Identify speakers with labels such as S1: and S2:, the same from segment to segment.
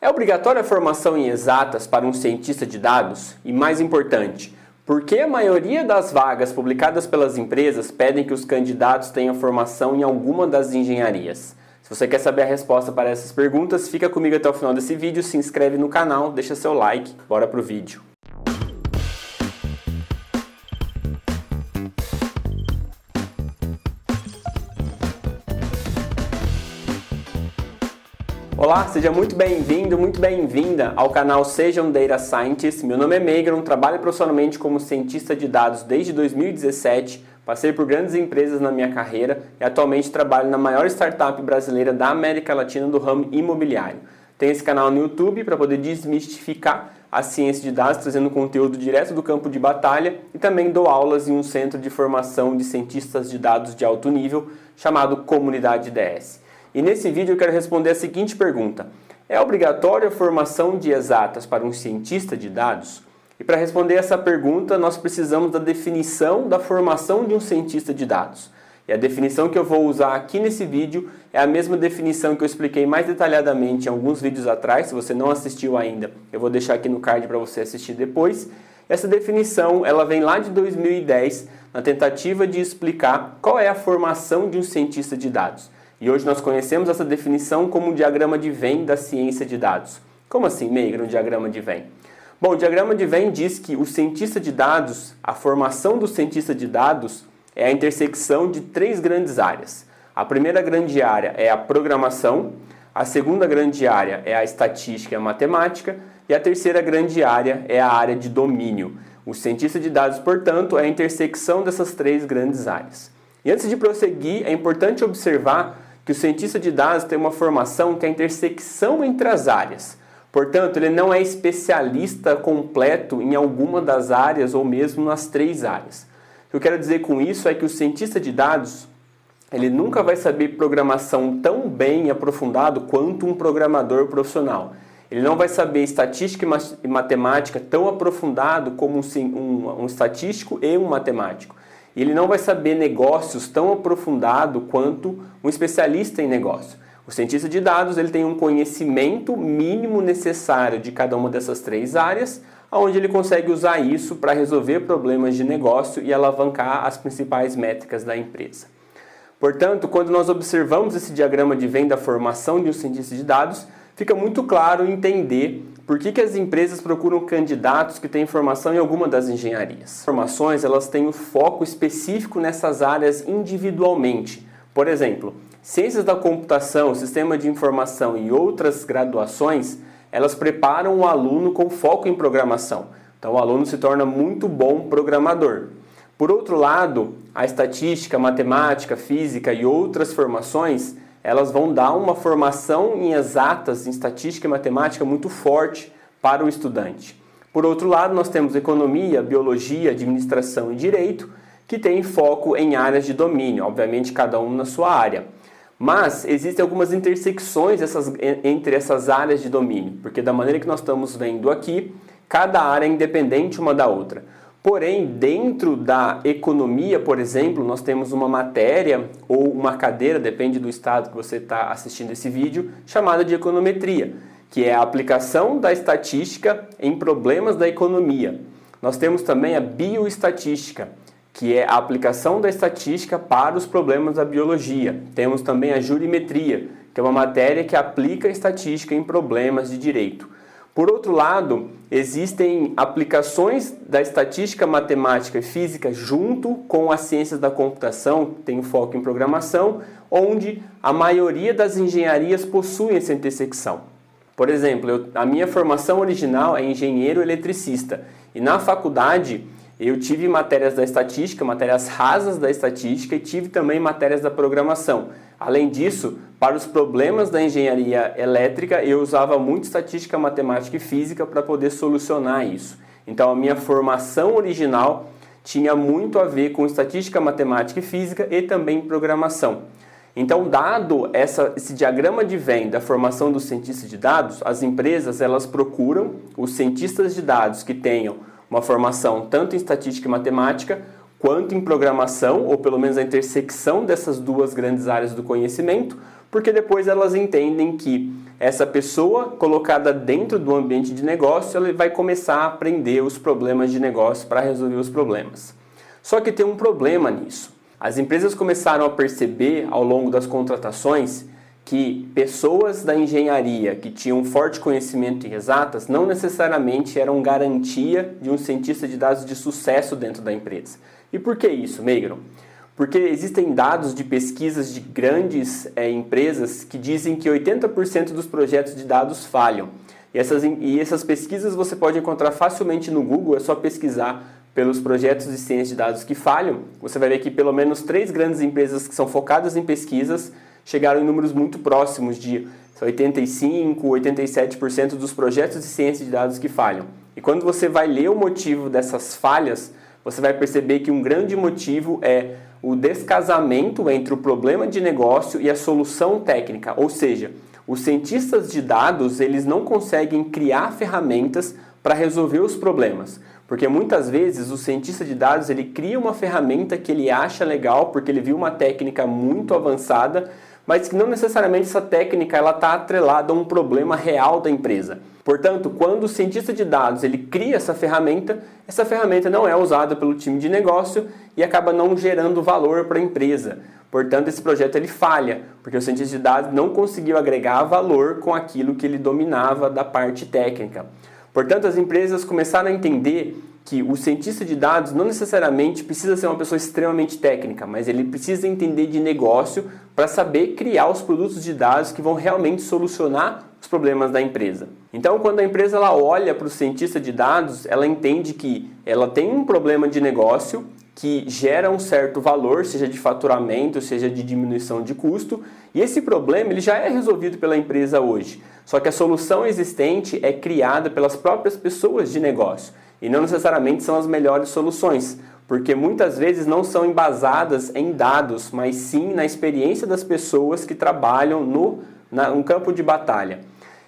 S1: É obrigatória a formação em exatas para um cientista de dados? E mais importante, por que a maioria das vagas publicadas pelas empresas pedem que os candidatos tenham formação em alguma das engenharias? Se você quer saber a resposta para essas perguntas, fica comigo até o final desse vídeo, se inscreve no canal, deixa seu like, bora pro vídeo. Olá, seja muito bem-vindo, muito bem-vinda ao canal Seja um Data Scientist. Meu nome é Meigron, trabalho profissionalmente como cientista de dados desde 2017, passei por grandes empresas na minha carreira e atualmente trabalho na maior startup brasileira da América Latina do ramo imobiliário. Tenho esse canal no YouTube para poder desmistificar a ciência de dados, trazendo conteúdo direto do campo de batalha, e também dou aulas em um centro de formação de cientistas de dados de alto nível chamado Comunidade DS. E nesse vídeo eu quero responder a seguinte pergunta: é obrigatória a formação de exatas para um cientista de dados? E para responder essa pergunta, nós precisamos da definição da formação de um cientista de dados. E a definição que eu vou usar aqui nesse vídeo é a mesma definição que eu expliquei mais detalhadamente em alguns vídeos atrás. Se você não assistiu ainda, eu vou deixar aqui no card para você assistir depois. Essa definição ela vem lá de 2010, na tentativa de explicar qual é a formação de um cientista de dados. E hoje nós conhecemos essa definição como um diagrama de Venn da ciência de dados. Como assim, Meigron, um diagrama de Venn? Bom, o diagrama de Venn diz que o cientista de dados, a formação do cientista de dados é a intersecção de três grandes áreas. A primeira grande área é a programação, a segunda grande área é a estatística e a matemática, e a terceira grande área é a área de domínio. O cientista de dados, portanto, é a intersecção dessas três grandes áreas. E antes de prosseguir, é importante observar que o cientista de dados tem uma formação que é a intersecção entre as áreas. Portanto, ele não é especialista completo em alguma das áreas ou mesmo nas três áreas. O que eu quero dizer com isso é que o cientista de dados ele nunca vai saber programação tão bem aprofundado quanto um programador profissional. Ele não vai saber estatística e matemática tão aprofundado como um estatístico e um matemático. E ele não vai saber negócios tão aprofundado quanto um especialista em negócio. O cientista de dados ele tem um conhecimento mínimo necessário de cada uma dessas três áreas, onde ele consegue usar isso para resolver problemas de negócio e alavancar as principais métricas da empresa. Portanto, quando nós observamos esse diagrama de Venn da formação de um cientista de dados, fica muito claro entender por que as empresas procuram candidatos que têm formação em alguma das engenharias. As formações elas têm um foco específico nessas áreas individualmente. Por exemplo, ciências da computação, sistema de informação e outras graduações, elas preparam o aluno com foco em programação. Então o aluno se torna muito bom programador. Por outro lado, a estatística, a matemática, a física e outras formações elas vão dar uma formação em exatas, em estatística e matemática muito forte para o estudante. Por outro lado, nós temos economia, biologia, administração e direito, que tem foco em áreas de domínio, obviamente cada um na sua área. Mas existem algumas intersecções entre essas áreas de domínio, porque da maneira que nós estamos vendo aqui, cada área é independente uma da outra. Porém, dentro da economia, por exemplo, nós temos uma matéria ou uma cadeira, depende do estado que você está assistindo esse vídeo, chamada de econometria, que é a aplicação da estatística em problemas da economia. Nós temos também a bioestatística, que é a aplicação da estatística para os problemas da biologia. Temos também a jurimetria, que é uma matéria que aplica a estatística em problemas de direito. Por outro lado, existem aplicações da estatística, matemática e física junto com as ciências da computação, que tem foco em programação, onde a maioria das engenharias possuem essa intersecção. Por exemplo, a minha formação original é engenheiro eletricista e na faculdade eu tive matérias da estatística, matérias rasas da estatística e tive também matérias da programação. Além disso, para os problemas da engenharia elétrica, eu usava muito estatística, matemática e física para poder solucionar isso. Então, a minha formação original tinha muito a ver com estatística, matemática e física e também programação. Então, dado esse diagrama de Venn da formação do cientista de dados, as empresas elas procuram os cientistas de dados que tenham uma formação tanto em estatística e matemática, quanto em programação, ou pelo menos a intersecção dessas duas grandes áreas do conhecimento, porque depois elas entendem que essa pessoa colocada dentro do ambiente de negócio, ela vai começar a aprender os problemas de negócio para resolver os problemas. Só que tem um problema nisso. As empresas começaram a perceber ao longo das contratações que pessoas da engenharia que tinham um forte conhecimento em exatas não necessariamente eram garantia de um cientista de dados de sucesso dentro da empresa. E por que isso, Meigron? Porque existem dados de pesquisas de grandes empresas que dizem que 80% dos projetos de dados falham. E essas pesquisas você pode encontrar facilmente no Google, é só pesquisar pelos projetos de ciência de dados que falham. Você vai ver que pelo menos 3 grandes empresas que são focadas em pesquisas chegaram em números muito próximos de 85%, 87% dos projetos de ciência de dados que falham. E quando você vai ler o motivo dessas falhas, você vai perceber que um grande motivo é o descasamento entre o problema de negócio e a solução técnica. Ou seja, os cientistas de dados eles não conseguem criar ferramentas para resolver os problemas. Porque muitas vezes o cientista de dados ele cria uma ferramenta que ele acha legal porque ele viu uma técnica muito avançada, mas que não necessariamente essa técnica está atrelada a um problema real da empresa. Portanto, quando o cientista de dados ele cria essa ferramenta não é usada pelo time de negócio e acaba não gerando valor para a empresa. Portanto, esse projeto ele falha, porque o cientista de dados não conseguiu agregar valor com aquilo que ele dominava da parte técnica. Portanto, as empresas começaram a entender que o cientista de dados não necessariamente precisa ser uma pessoa extremamente técnica, mas ele precisa entender de negócio para saber criar os produtos de dados que vão realmente solucionar os problemas da empresa. Então, quando a empresa ela olha para o cientista de dados, ela entende que ela tem um problema de negócio que gera um certo valor, seja de faturamento, seja de diminuição de custo, e esse problema ele já é resolvido pela empresa hoje. Só que a solução existente é criada pelas próprias pessoas de negócio e não necessariamente são as melhores soluções, porque muitas vezes não são embasadas em dados, mas sim na experiência das pessoas que trabalham no campo de batalha.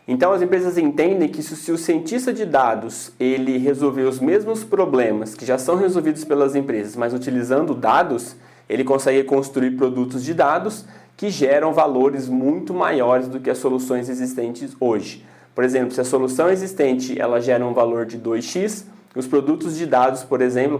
S1: Então as empresas entendem que se o cientista de dados ele resolver os mesmos problemas que já são resolvidos pelas empresas, mas utilizando dados, ele consegue construir produtos de dados que geram valores muito maiores do que as soluções existentes hoje. Por exemplo, se a solução existente ela gera um valor de 2x, os produtos de dados, por exemplo,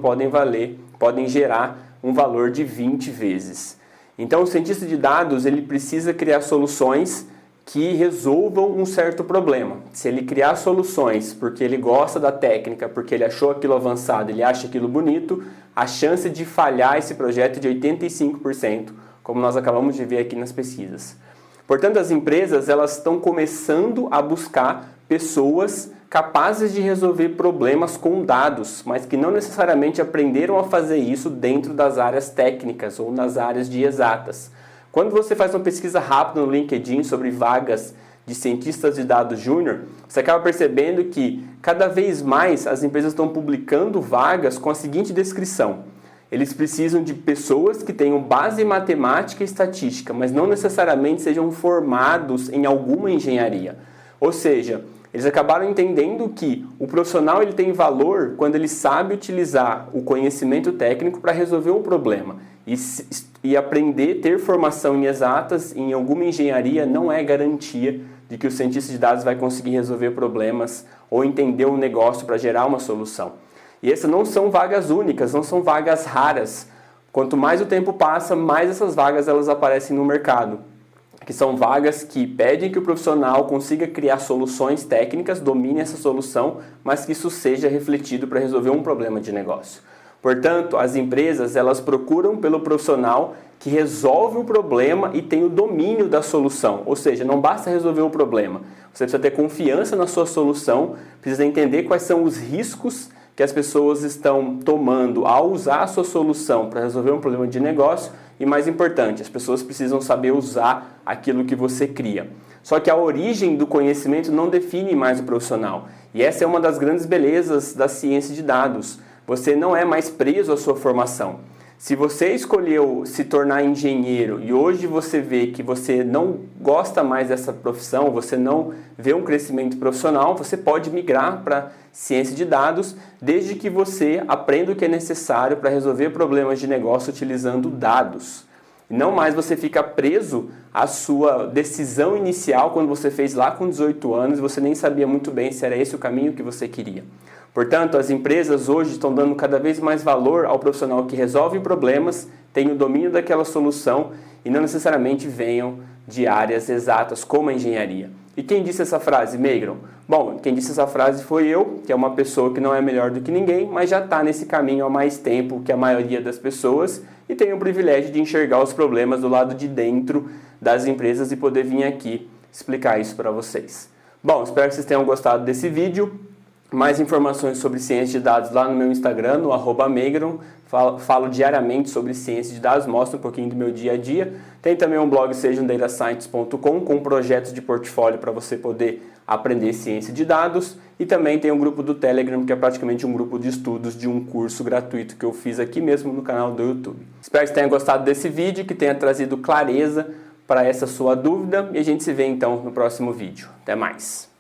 S1: podem gerar um valor de 20 vezes. Então o cientista de dados ele precisa criar soluções que resolvam um certo problema. Se ele criar soluções porque ele gosta da técnica, porque ele achou aquilo avançado, ele acha aquilo bonito, a chance de falhar esse projeto é de 85%, como nós acabamos de ver aqui nas pesquisas. Portanto, as empresas elas estão começando a buscar pessoas capazes de resolver problemas com dados, mas que não necessariamente aprenderam a fazer isso dentro das áreas técnicas ou nas áreas de exatas. Quando você faz uma pesquisa rápida no LinkedIn sobre vagas de cientistas de dados júnior, você acaba percebendo que cada vez mais as empresas estão publicando vagas com a seguinte descrição: eles precisam de pessoas que tenham base em matemática e estatística, mas não necessariamente sejam formados em alguma engenharia. Ou seja, eles acabaram entendendo que o profissional ele tem valor quando ele sabe utilizar o conhecimento técnico para resolver um problema. E aprender, ter formação em exatas, em alguma engenharia, não é garantia de que o cientista de dados vai conseguir resolver problemas ou entender um negócio para gerar uma solução. E essas não são vagas únicas, não são vagas raras. Quanto mais o tempo passa, mais essas vagas elas aparecem no mercado. Que são vagas que pedem que o profissional consiga criar soluções técnicas, domine essa solução, mas que isso seja refletido para resolver um problema de negócio. Portanto, as empresas elas procuram pelo profissional que resolve o problema e tem o domínio da solução. Ou seja, não basta resolver o problema. Você precisa ter confiança na sua solução, precisa entender quais são os riscos que as pessoas estão tomando ao usar a sua solução para resolver um problema de negócio e, mais importante, as pessoas precisam saber usar aquilo que você cria. Só que a origem do conhecimento não define mais o profissional. E essa é uma das grandes belezas da ciência de dados. Você não é mais preso à sua formação. Se você escolheu se tornar engenheiro e hoje você vê que você não gosta mais dessa profissão, você não vê um crescimento profissional, você pode migrar para ciência de dados, desde que você aprenda o que é necessário para resolver problemas de negócio utilizando dados. E não mais você fica preso à sua decisão inicial quando você fez lá com 18 anos e você nem sabia muito bem se era esse o caminho que você queria. Portanto, as empresas hoje estão dando cada vez mais valor ao profissional que resolve problemas, tem o domínio daquela solução e não necessariamente venham de áreas exatas como a engenharia. E quem disse essa frase, Meigron? Bom, quem disse essa frase foi eu, que é uma pessoa que não é melhor do que ninguém, mas já está nesse caminho há mais tempo que a maioria das pessoas e tem o privilégio de enxergar os problemas do lado de dentro das empresas e poder vir aqui explicar isso para vocês. Bom, espero que vocês tenham gostado desse vídeo. Mais informações sobre ciência de dados lá no meu Instagram, no @Meigron. Falo diariamente sobre ciência de dados, mostro um pouquinho do meu dia a dia. Tem também um blog sejamdatascientist.com com projetos de portfólio para você poder aprender ciência de dados. E também tem um grupo do Telegram, que é praticamente um grupo de estudos de um curso gratuito que eu fiz aqui mesmo no canal do YouTube. Espero que você tenha gostado desse vídeo, que tenha trazido clareza para essa sua dúvida. E a gente se vê então no próximo vídeo. Até mais!